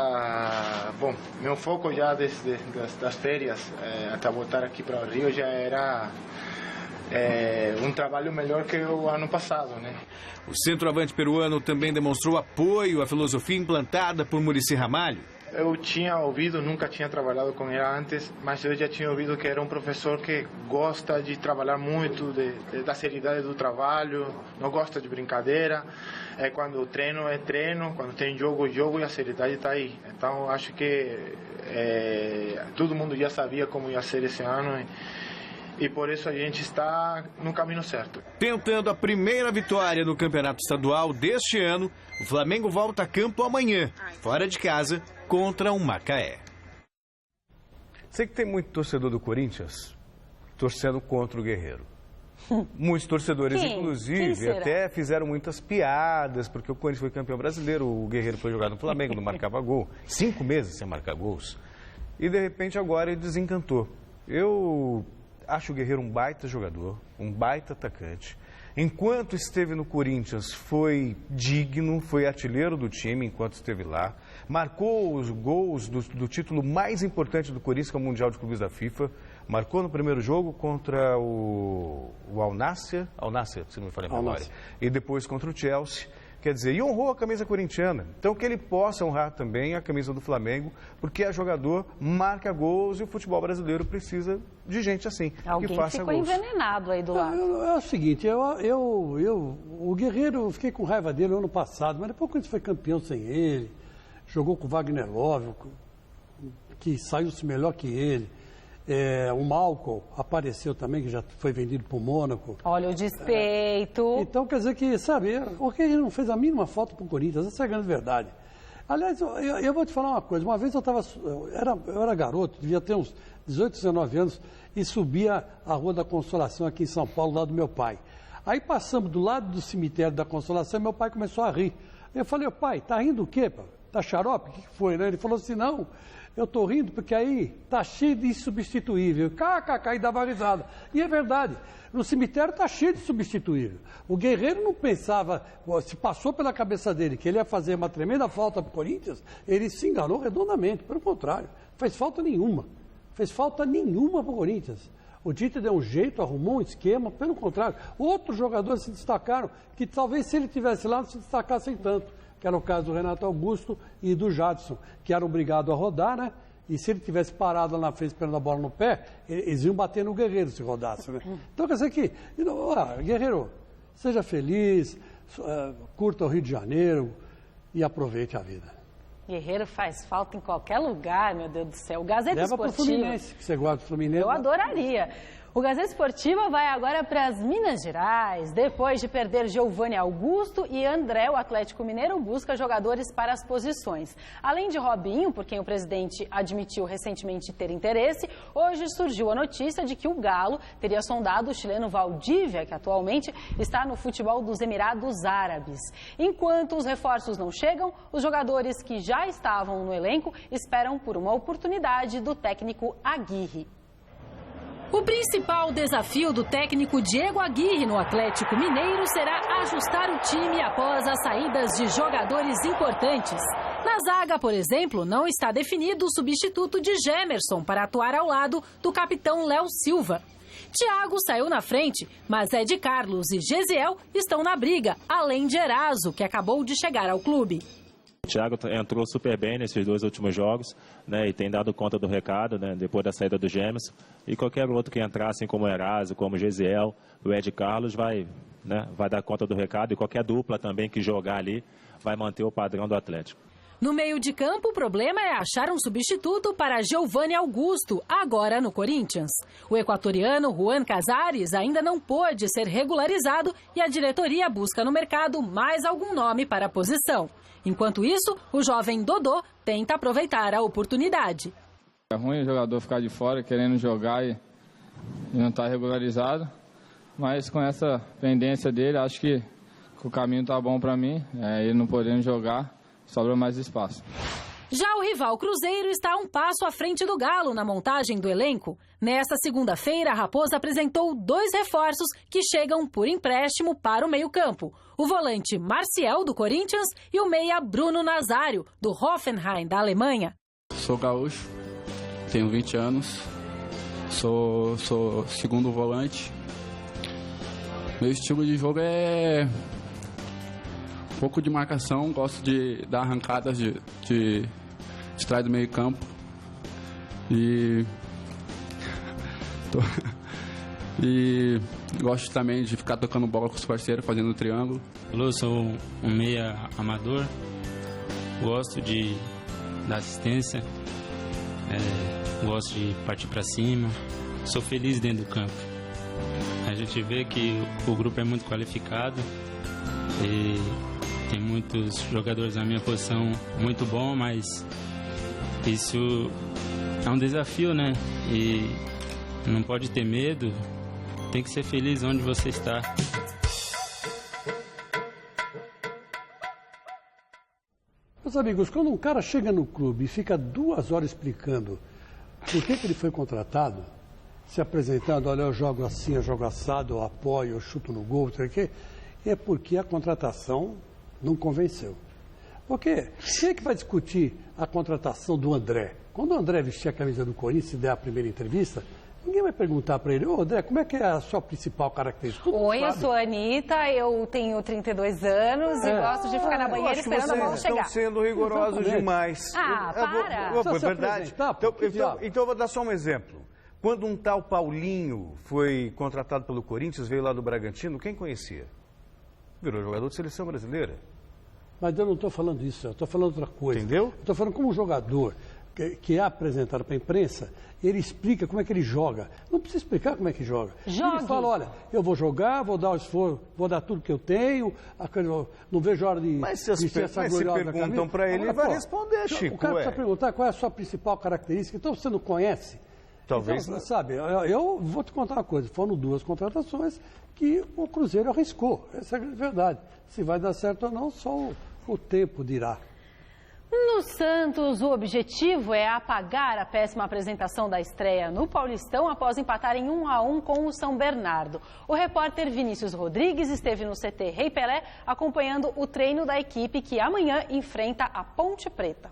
bom, meu foco já desde das férias até voltar aqui para o Rio já era um trabalho melhor que o ano passado, né? O centroavante peruano também demonstrou apoio à filosofia implantada por Muricy Ramalho. Eu tinha ouvido, nunca tinha trabalhado com ele antes, mas eu já tinha ouvido que era um professor que gosta de trabalhar muito, da seriedade do trabalho, não gosta de brincadeira. Quando o treino é treino, quando tem jogo, jogo e a seriedade está aí. Então acho que todo mundo já sabia como ia ser esse ano e por isso a gente está no caminho certo. Tentando a primeira vitória no Campeonato Estadual deste ano, o Flamengo volta a campo amanhã, fora de casa, contra o Macaé. Sei que tem muito torcedor do Corinthians torcendo contra o Guerreiro. Muitos torcedores, inclusive, até fizeram muitas piadas, porque o Corinthians foi campeão brasileiro, o Guerreiro foi jogado no Flamengo, não marcava gol. 5 meses sem marcar gols. E, de repente, agora ele desencantou. Eu acho o Guerreiro um baita jogador, um baita atacante. Enquanto esteve no Corinthians, foi digno, foi artilheiro do time enquanto esteve lá. Marcou os gols do título mais importante do Corinthians, que é o Mundial de Clubes da FIFA. Marcou no primeiro jogo contra o Al-Nassr, se não me falha a memória, e depois contra o Chelsea. Quer dizer, e honrou a camisa corintiana. Então, que ele possa honrar também a camisa do Flamengo, porque é jogador, marca gols e o futebol brasileiro precisa de gente assim, alguém que faça ficou gols. Envenenado aí do lado. É o seguinte, o Guerreiro, eu fiquei com raiva dele no ano passado, mas depois que ele foi campeão sem ele, jogou com o Wagner Love, que saiu-se melhor que ele. O Malcolm apareceu também, que já foi vendido para o Mônaco. Olha o despeito. Então, quer dizer que, sabe, porque ele não fez a mínima falta para o Corinthians, essa é a grande verdade. Aliás, eu vou te falar uma coisa, uma vez eu era garoto, devia ter uns 18, 19 anos, e subia a Rua da Consolação aqui em São Paulo, lá do meu pai. Aí passamos do lado do cemitério da Consolação e meu pai começou a rir. Eu falei, pai, tá rindo o quê, pá? Tá xarope? O que foi, né? Ele falou assim, não, eu tô rindo porque aí tá cheio de insubstituível. KKK, e dava risada. E é verdade, no cemitério tá cheio de substituível. O Guerreiro não pensava, se passou pela cabeça dele que ele ia fazer uma tremenda falta pro Corinthians, ele se enganou redondamente, pelo contrário, fez falta nenhuma. Fez falta nenhuma pro Corinthians. O Tite deu um jeito, arrumou um esquema, pelo contrário. Outros jogadores se destacaram, que talvez se ele tivesse lá não se destacassem tanto. Que era o caso do Renato Augusto e do Jadson, que eram obrigados a rodar, né? E se ele tivesse parado lá na frente, esperando a bola no pé, eles iam bater no Guerreiro se rodasse, né? Então, quer dizer que, Guerreiro, seja feliz, curta o Rio de Janeiro e aproveite a vida. Guerreiro faz falta em qualquer lugar, meu Deus do céu. O Gazeta Leva Esportiva... pro Fluminense, que você gosta do Fluminense. Eu adoraria. O Gazeta Esportiva vai agora para as Minas Gerais. Depois de perder Giovanni Augusto e André, o Atlético Mineiro busca jogadores para as posições. Além de Robinho, por quem o presidente admitiu recentemente ter interesse, hoje surgiu a notícia de que o Galo teria sondado o chileno Valdívia, que atualmente está no futebol dos Emirados Árabes. Enquanto os reforços não chegam, os jogadores que já estavam no elenco esperam por uma oportunidade do técnico Aguirre. O principal desafio do técnico Diego Aguirre no Atlético Mineiro será ajustar o time após as saídas de jogadores importantes. Na zaga, por exemplo, não está definido o substituto de Gemerson para atuar ao lado do capitão Léo Silva. Thiago saiu na frente, mas Ed Carlos e Gesiel estão na briga, além de Eraso, que acabou de chegar ao clube. O Thiago entrou super bem nesses 2 últimos jogos, né, e tem dado conta do recado, né, depois da saída do Gemerson. E qualquer outro que entrar, assim como o Eraso, como o Gesiel, o Ed Carlos, vai né, vai dar conta do recado, e qualquer dupla também que jogar ali vai manter o padrão do Atlético. No meio de campo, o problema é achar um substituto para Giovanni Augusto, agora no Corinthians. O equatoriano Juan Casares ainda não pôde ser regularizado e a diretoria busca no mercado mais algum nome para a posição. Enquanto isso, o jovem Dodô tenta aproveitar a oportunidade. É ruim o jogador ficar de fora querendo jogar e não estar regularizado, mas com essa pendência dele, acho que o caminho está bom para mim, ele não podendo jogar. Sobra mais espaço. Já o rival Cruzeiro está um passo à frente do Galo na montagem do elenco. Nesta segunda-feira, a Raposa apresentou 2 reforços que chegam por empréstimo para o meio-campo. O volante Marcial, do Corinthians, e o meia Bruno Nazário, do Hoffenheim, da Alemanha. Sou gaúcho, tenho 20 anos, sou segundo volante. Meu estilo de jogo é um pouco de marcação, gosto de dar arrancadas de trás do meio campo e gosto também de ficar tocando bola com os parceiros, fazendo triângulo. Eu sou um meia amador, gosto de dar assistência, gosto de partir para cima, sou feliz dentro do campo. A gente vê que o grupo é muito qualificado e tem muitos jogadores na minha posição muito bom, mas isso é um desafio, né? E não pode ter medo, tem que ser feliz onde você está. Meus amigos, quando um cara chega no clube e fica 2 horas explicando por que ele foi contratado, se apresentando, olha, eu jogo assim, eu jogo assado, eu apoio, eu chuto no gol, não sei o quê, é porque a contratação não convenceu. Porque quem é que vai discutir a contratação do André? Quando o André vestir a camisa do Corinthians e der a primeira entrevista, ninguém vai perguntar para ele, ô André, como é que é a sua principal característica? Oi, eu sou a Anitta, eu tenho 32 anos e gosto de ficar na banheira esperando a bola chegar. Estão sendo rigorosos demais. Para! É verdade. Então eu vou dar só um exemplo. Quando um tal Paulinho foi contratado pelo Corinthians, veio lá do Bragantino, quem conhecia? Virou jogador de seleção brasileira. Mas eu não estou falando isso, eu estou falando outra coisa. Entendeu? Eu estou falando como um jogador que é apresentado para a imprensa, ele explica como é que ele joga. Não precisa explicar como é que joga. Ele fala, olha, eu vou jogar, vou dar o esforço, vou dar tudo que eu tenho, não vejo a hora de vestir essa gloriosa camisa. Mas se perguntam para ele, ele vai responder, Chico. O cara precisa perguntar qual é a sua principal característica. Então você não conhece? Talvez. Então, sabe, eu vou te contar uma coisa. Foram 2 contratações que o Cruzeiro arriscou. Essa é a verdade. Se vai dar certo ou não, só o tempo dirá. No Santos, o objetivo é apagar a péssima apresentação da estreia no Paulistão após empatar em 1-1 com o São Bernardo. O repórter Vinícius Rodrigues esteve no CT Rei Pelé acompanhando o treino da equipe que amanhã enfrenta a Ponte Preta.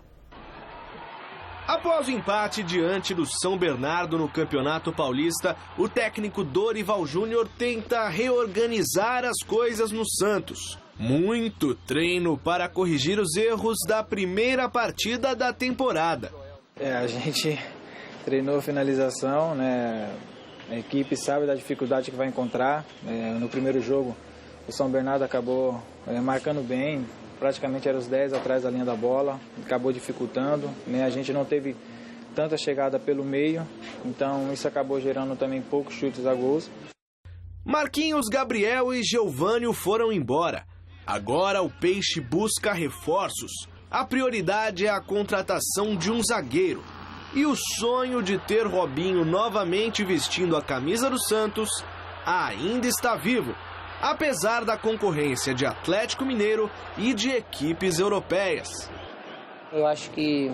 Após o empate diante do São Bernardo no Campeonato Paulista, o técnico Dorival Júnior tenta reorganizar as coisas no Santos. Muito treino para corrigir os erros da primeira partida da temporada. A gente treinou finalização, né? A equipe sabe da dificuldade que vai encontrar. No primeiro jogo, o São Bernardo acabou marcando bem, praticamente era os 10 atrás da linha da bola, acabou dificultando, né? A gente não teve tanta chegada pelo meio, então isso acabou gerando também poucos chutes a gols. Marquinhos, Gabriel e Geovânio foram embora. Agora o Peixe busca reforços. A prioridade é a contratação de um zagueiro. E o sonho de ter Robinho novamente vestindo a camisa do Santos ainda está vivo, apesar da concorrência de Atlético Mineiro e de equipes europeias. Eu acho que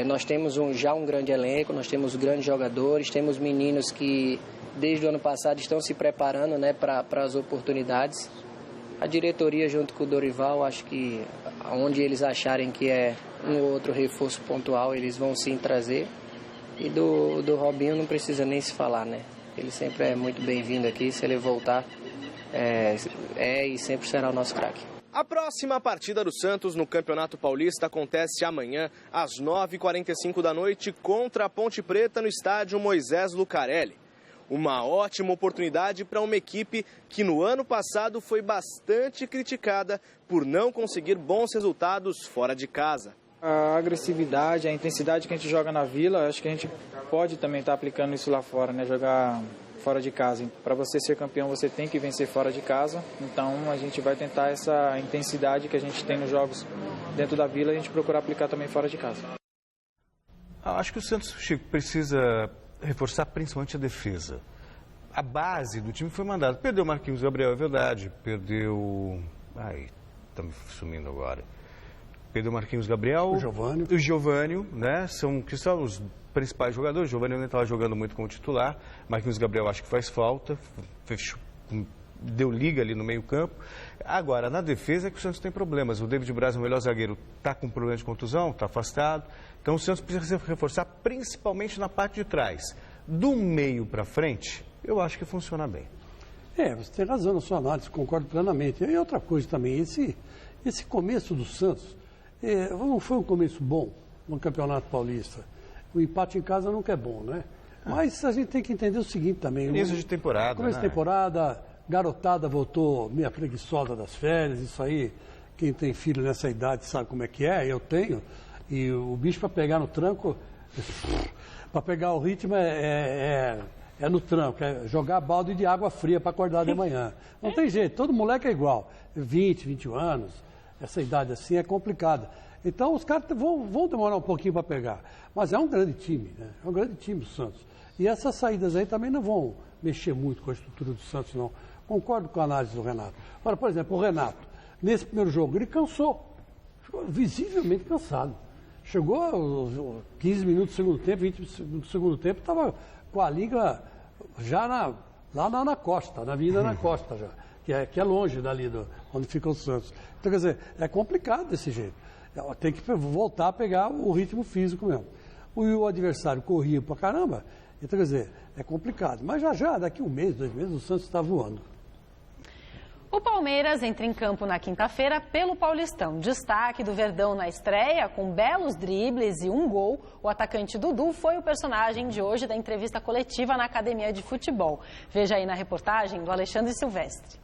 nós temos já um grande elenco, nós temos grandes jogadores, temos meninos que desde o ano passado estão se preparando, né, para as oportunidades. A diretoria, junto com o Dorival, acho que onde eles acharem que é um ou outro reforço pontual, eles vão sim trazer. E do Robinho não precisa nem se falar, né? Ele sempre é muito bem-vindo aqui, se ele voltar, e sempre será o nosso craque. A próxima partida do Santos no Campeonato Paulista acontece amanhã, às 9h45 da noite, contra a Ponte Preta no estádio Moisés Lucarelli. Uma ótima oportunidade para uma equipe que no ano passado foi bastante criticada por não conseguir bons resultados fora de casa. A agressividade, a intensidade que a gente joga na Vila, acho que a gente pode também estar aplicando isso lá fora, né? Jogar fora de casa. Para você ser campeão, você tem que vencer fora de casa. Então a gente vai tentar essa intensidade que a gente tem nos jogos dentro da Vila, a gente procurar aplicar também fora de casa. Acho que o Santos, Chico, precisa reforçar principalmente a defesa. A base do time foi mandada. Perdeu o Marquinhos Gabriel, é verdade. Perdeu... Ai, tá me sumindo agora. Perdeu o Marquinhos Gabriel. O Giovânio, né? Que são os principais jogadores. O Giovânio não estava jogando muito como titular. Marquinhos Gabriel acho que faz falta. Deu liga ali no meio campo. Agora, na defesa é que o Santos tem problemas. O David Braz, o melhor zagueiro, está com problema de contusão, está afastado. Então o Santos precisa se reforçar principalmente na parte de trás. Do meio para frente, eu acho que funciona bem. Você tem razão na sua análise, concordo plenamente. E outra coisa também, esse começo do Santos não foi um começo bom no Campeonato Paulista. O empate em casa nunca é bom, né? Mas a gente tem que entender o seguinte também. Começo de temporada, Começo de temporada, garotada voltou meio preguiçosa das férias, isso aí, quem tem filho nessa idade sabe como é que é, eu tenho. E o bicho para pegar no tranco, para pegar o ritmo é no tranco, é jogar balde de água fria para acordar de manhã. Não tem jeito, todo moleque é igual. 20, 21 anos, essa idade assim é complicada. Então os caras vão demorar um pouquinho para pegar. Mas é um grande time, né? É um grande time do Santos. E essas saídas aí também não vão mexer muito com a estrutura do Santos, não. Concordo com a análise do Renato. Agora, por exemplo, o Renato, nesse primeiro jogo, ele cansou. Ficou visivelmente cansado. Chegou aos 15 minutos do segundo tempo, 20 minutos do segundo tempo, estava com a língua já lá na costa, na Avenida na Costa já, que é longe dali onde fica o Santos. Então, quer dizer, é complicado desse jeito. Tem que voltar a pegar o ritmo físico mesmo. O adversário corria pra caramba, então, quer dizer, é complicado. Mas já, daqui um mês, 2 meses, o Santos está voando. O Palmeiras entra em campo na quinta-feira pelo Paulistão. Destaque do Verdão na estreia, com belos dribles e um gol. O atacante Dudu foi o personagem de hoje da entrevista coletiva na Academia de Futebol. Veja aí na reportagem do Alexandre Silvestre.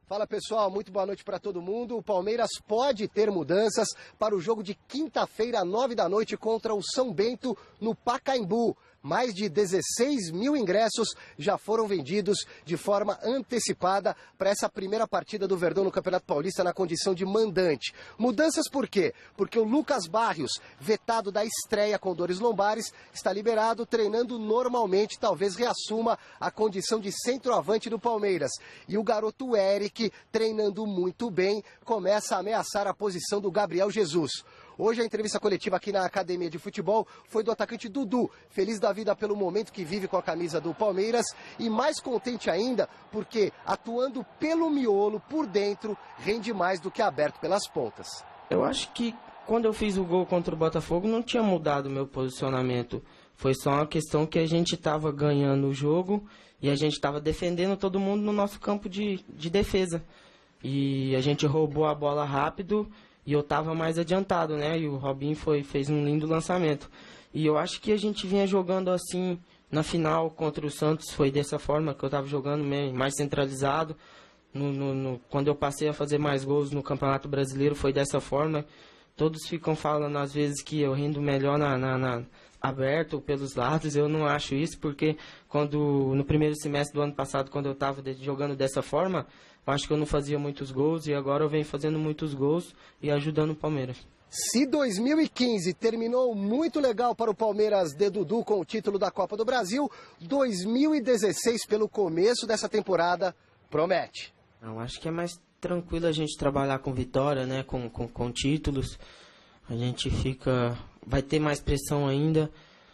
Fala pessoal, muito boa noite para todo mundo. O Palmeiras pode ter mudanças para o jogo de quinta-feira, 9 da noite, contra o São Bento, no Pacaembu. Mais de 16 mil ingressos já foram vendidos de forma antecipada para essa primeira partida do Verdão no Campeonato Paulista na condição de mandante. Mudanças por quê? Porque o Lucas Barrios, vetado da estreia com dores lombares, está liberado, treinando normalmente, talvez reassuma a condição de centroavante do Palmeiras. E o garoto Eric, treinando muito bem, começa a ameaçar a posição do Gabriel Jesus. Hoje a entrevista coletiva aqui na Academia de Futebol foi do atacante Dudu, feliz da vida pelo momento que vive com a camisa do Palmeiras e mais contente ainda porque atuando pelo miolo, por dentro, rende mais do que aberto pelas pontas. Eu acho que quando eu fiz o gol contra o Botafogo não tinha mudado o meu posicionamento. Foi só uma questão que a gente estava ganhando o jogo e a gente estava defendendo todo mundo no nosso campo de defesa. E a gente roubou a bola rápido. E eu estava mais adiantado, né? E o Robinho fez um lindo lançamento. E eu acho que a gente vinha jogando assim na final contra o Santos. Foi dessa forma que eu estava jogando, mais centralizado. Quando eu passei a fazer mais gols no Campeonato Brasileiro, foi dessa forma. Todos ficam falando às vezes que eu rendo melhor aberto pelos lados. Eu não acho isso, porque no primeiro semestre do ano passado, quando eu estava jogando dessa forma, eu acho que eu não fazia muitos gols e agora eu venho fazendo muitos gols e ajudando o Palmeiras. Se 2015 terminou muito legal para o Palmeiras de Dudu com o título da Copa do Brasil, 2016, pelo começo dessa temporada, promete. Eu acho que é mais tranquilo a gente trabalhar com vitória, né? Com títulos. A gente vai ter mais pressão ainda,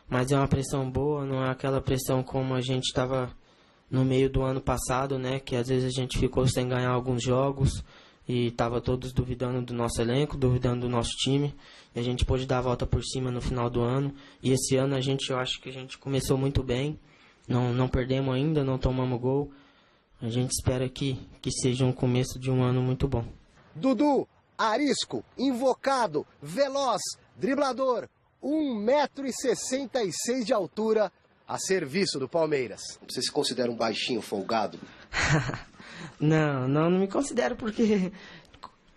mas é uma pressão boa, não é aquela pressão como a gente estava no meio do ano passado, né? Que às vezes a gente ficou sem ganhar alguns jogos e estava todos duvidando do nosso elenco, duvidando do nosso time. E a gente pôde dar a volta por cima no final do ano. E esse ano eu acho que a gente começou muito bem. Não perdemos ainda, não tomamos gol. A gente espera que seja um começo de um ano muito bom. Dudu, arisco, invocado, veloz, driblador, 1,66 m de altura. a serviço do Palmeiras. Você se considera um baixinho folgado? Não me considero, porque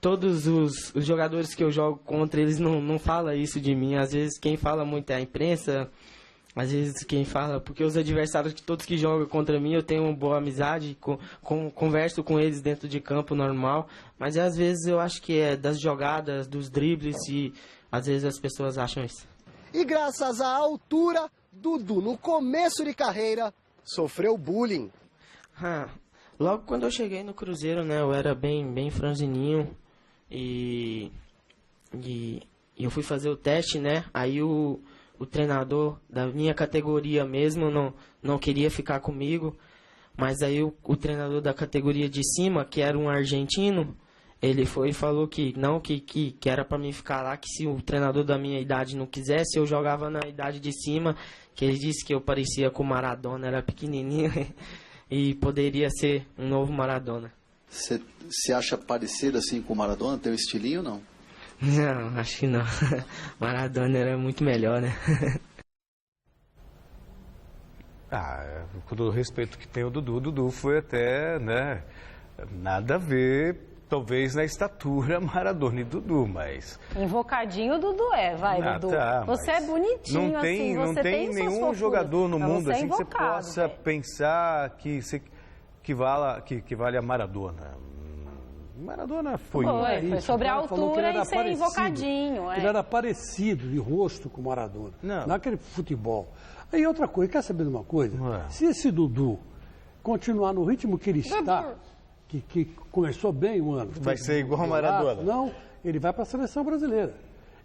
todos os jogadores que eu jogo contra eles não falam isso de mim. Às vezes quem fala muito é a imprensa, às vezes quem fala... Porque os adversários, todos que jogam contra mim, eu tenho uma boa amizade, converso com eles dentro de campo normal, mas às vezes eu acho que é das jogadas, dos dribles, e às vezes as pessoas acham isso. E graças à altura, Dudu, no começo de carreira, sofreu bullying. Logo quando eu cheguei no Cruzeiro, né, eu era bem franzininho e eu fui fazer o teste, né, aí o treinador da minha categoria mesmo não queria ficar comigo, mas aí o treinador da categoria de cima, que era um argentino, ele foi e falou que não, que era para mim ficar lá, que se o treinador da minha idade não quisesse, eu jogava na idade de cima, que ele disse que eu parecia com o Maradona, era pequenininho e poderia ser um novo Maradona. Você se acha parecido assim com o Maradona? Tem um estilinho ou não? Não, acho que não. Maradona era muito melhor, né? Com todo o respeito que tem o Dudu foi até, né, nada a ver, talvez na estatura Maradona e Dudu, mas... Invocadinho Dudu Dudu. Tá, você é bonitinho, assim, você não tem nenhum jogador no mundo assim que você possa pensar que vale a Maradona. Maradona foi sobre a altura e ser invocadinho. Ele era parecido de rosto com o Maradona, naquele futebol. Aí outra coisa, quer saber de uma coisa? Se esse Dudu continuar no ritmo que ele está, que começou bem o ano... Vai ser igual ao Maradona? Não, ele vai para a seleção brasileira.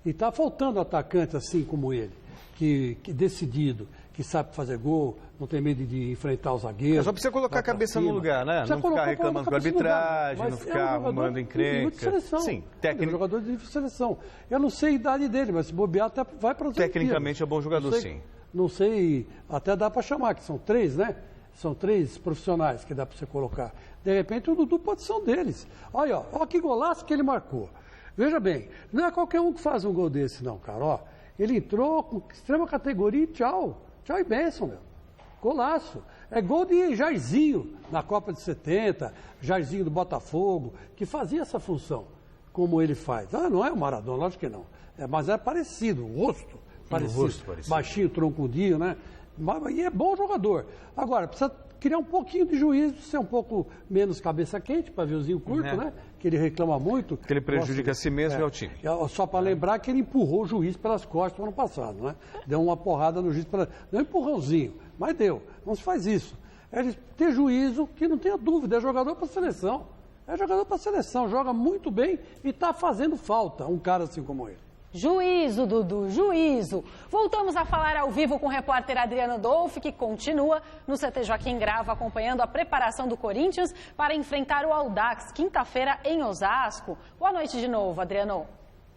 E está faltando atacante assim como ele, que decidido, que sabe fazer gol, não tem medo de enfrentar o zagueiro. Só precisa colocar a cabeça no lugar, né? Não ficar reclamando com a arbitragem, não ficar arrumando encrenca. Sim, técnico. É um jogador de seleção. Eu não sei a idade dele, mas se bobear até vai para os Tecnicamente é bom jogador, sim. Não sei, até dá para chamar, que são 3, né? São 3 profissionais que dá para você colocar. De repente o Dudu pode ser um deles. Olha, ó que golaço que ele marcou. Veja bem, não é qualquer um que faz um gol desse não, cara. Ó, ele entrou com extrema categoria e tchau. Tchau e bênção, meu. Golaço. É gol de Jairzinho na Copa de 70, Jairzinho do Botafogo, que fazia essa função, como ele faz. Não é o Maradona, lógico que não. Mas é parecido, o rosto parecido. Baixinho, troncudinho, né? E é bom jogador. Agora, precisa criar um pouquinho de juízo, ser um pouco menos cabeça quente, paviozinho curto, né? Que ele reclama muito. Que ele prejudica a si mesmo e ao time. Só para lembrar que ele empurrou o juiz pelas costas no ano passado, né? Deu uma porrada no juiz, não empurrãozinho, mas deu. Não se faz isso. É ter juízo, que não tenha dúvida, é jogador para a seleção. É jogador para a seleção, joga muito bem e está fazendo falta um cara assim como ele. Juízo, Dudu, juízo. Voltamos a falar ao vivo com o repórter Adriano Dolfi, que continua no CT Joaquim Grava, acompanhando a preparação do Corinthians para enfrentar o Audax, quinta-feira em Osasco. Boa noite de novo, Adriano.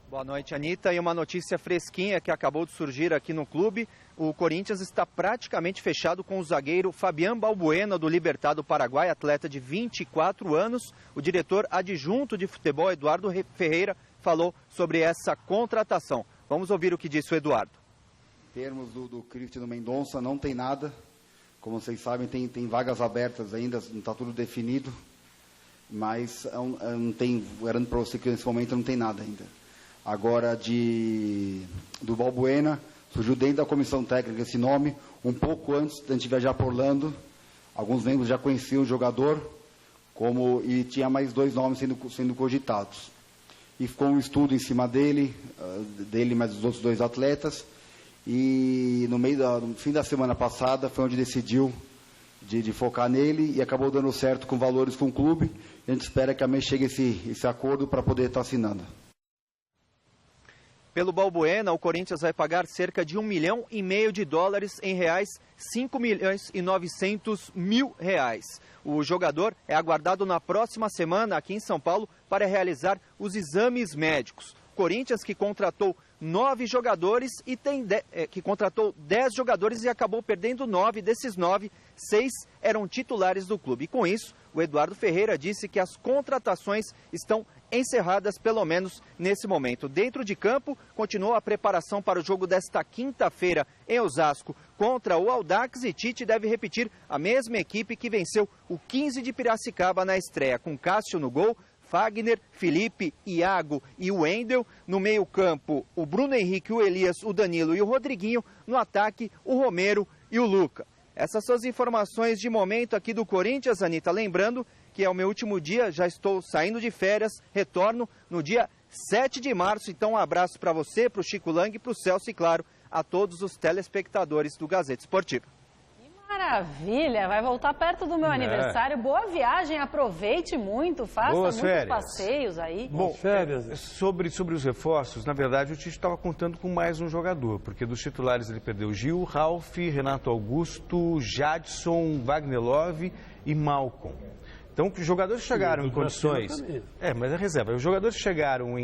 Boa noite, Anitta. E uma notícia fresquinha que acabou de surgir aqui no clube. O Corinthians está praticamente fechado com o zagueiro Fabián Balbuena, do Libertad do Paraguai, atleta de 24 anos. O diretor adjunto de futebol, Eduardo Ferreira, falou sobre essa contratação. Vamos ouvir o que disse o Eduardo. Em termos do Cristiano Mendonça, não tem nada. Como vocês sabem, tem vagas abertas ainda, não está tudo definido. Mas não tem, garanto para você que nesse momento não tem nada ainda. Agora, do Balbuena, surgiu dentro da comissão técnica esse nome, um pouco antes da gente viajar para Orlando. Alguns membros já conheciam o jogador, e tinha mais 2 nomes sendo cogitados. E ficou um estudo em cima dele mais os outros 2 atletas, e no fim da semana passada foi onde decidiu de focar nele, e acabou dando certo com valores com o clube, e a gente espera que amanhã chegue esse acordo para poder estar assinando. Pelo Balbuena, o Corinthians vai pagar cerca de $1,5 milhão em reais, 5.900.000 reais. O jogador é aguardado na próxima semana aqui em São Paulo para realizar os exames médicos. Corinthians, que contratou 9 jogadores e contratou 10 jogadores e acabou perdendo 9. Desses 9, 6 eram titulares do clube. E com isso, o Eduardo Ferreira disse que as contratações estão encerradas, pelo menos nesse momento. Dentro de campo, continuou a preparação para o jogo desta quinta-feira em Osasco contra o Audax, e Tite deve repetir a mesma equipe que venceu o 15 de Piracicaba na estreia, com Cássio no gol, Fagner, Felipe, Iago e o Wendel. No meio-campo, o Bruno Henrique, o Elias, o Danilo e o Rodriguinho. No ataque, o Romero e o Luca. Essas são as informações de momento aqui do Corinthians, Anitta. Lembrando que é o meu último dia, já estou saindo de férias, retorno no dia 7 de março. Então, um abraço para você, para o Chico Lang, para o Celso e, claro, a todos os telespectadores do Gazeta Esportiva. Maravilha, vai voltar perto do meu aniversário. Boa viagem, aproveite muito, faça muitos passeios aí. Bom, sobre os reforços, na verdade o Tite estava contando com mais um jogador, porque dos titulares ele perdeu Gil, Ralf, Renato Augusto, Jadson, Wagner Love e Malcom. Então, os jogadores chegaram em condições... mas é reserva. Os jogadores chegaram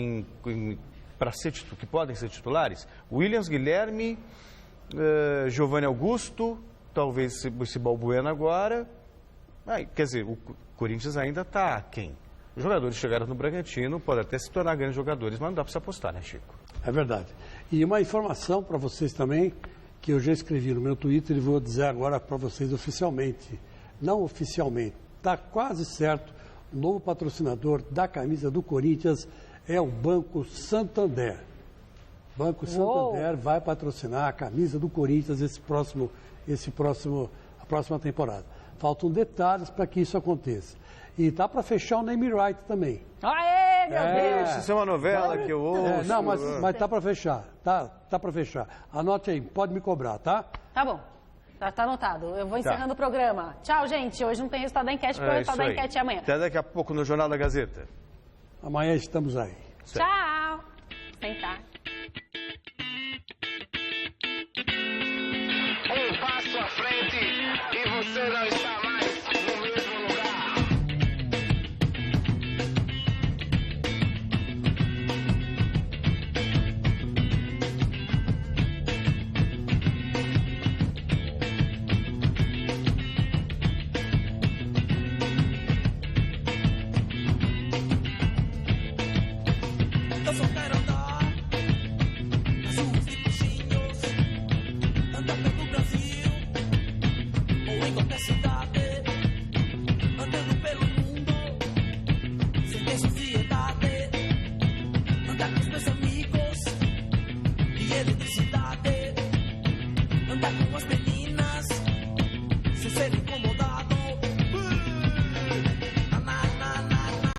para ser que podem ser titulares, Williams, Guilherme, Giovanni Augusto, talvez esse Balbuena agora. Quer dizer, o Corinthians ainda está aquém. Os jogadores chegaram no Bragantino, podem até se tornar grandes jogadores, mas não dá para se apostar, né, Chico? É verdade. E uma informação para vocês também, que eu já escrevi no meu Twitter e vou dizer agora para vocês oficialmente. Não oficialmente, está quase certo. O novo patrocinador da camisa do Corinthians é o Banco Santander. Banco Santander vai patrocinar a camisa do Corinthians a próxima temporada. Faltam detalhes para que isso aconteça. E tá para fechar o name right também. Aê, meu Deus! Isso é uma novela que eu ouço. Não, mas tá para fechar. Tá para fechar. Anote aí, pode me cobrar, tá? Tá bom. Tá anotado. Eu vou encerrando o programa. Tchau, gente. Hoje não tem resultado da enquete, porque o resultado da enquete é amanhã. Até daqui a pouco no Jornal da Gazeta. Amanhã estamos aí. Tchau. Sentar. Um passo à frente e você não está mais no mesmo lugar. Eu só quero andar nas ruas de Puxinhos, andar pelo Brasil ou em qualquer cidade, andando pelo mundo, sem ter sociedade, andar com os meus amigos e eletricidade.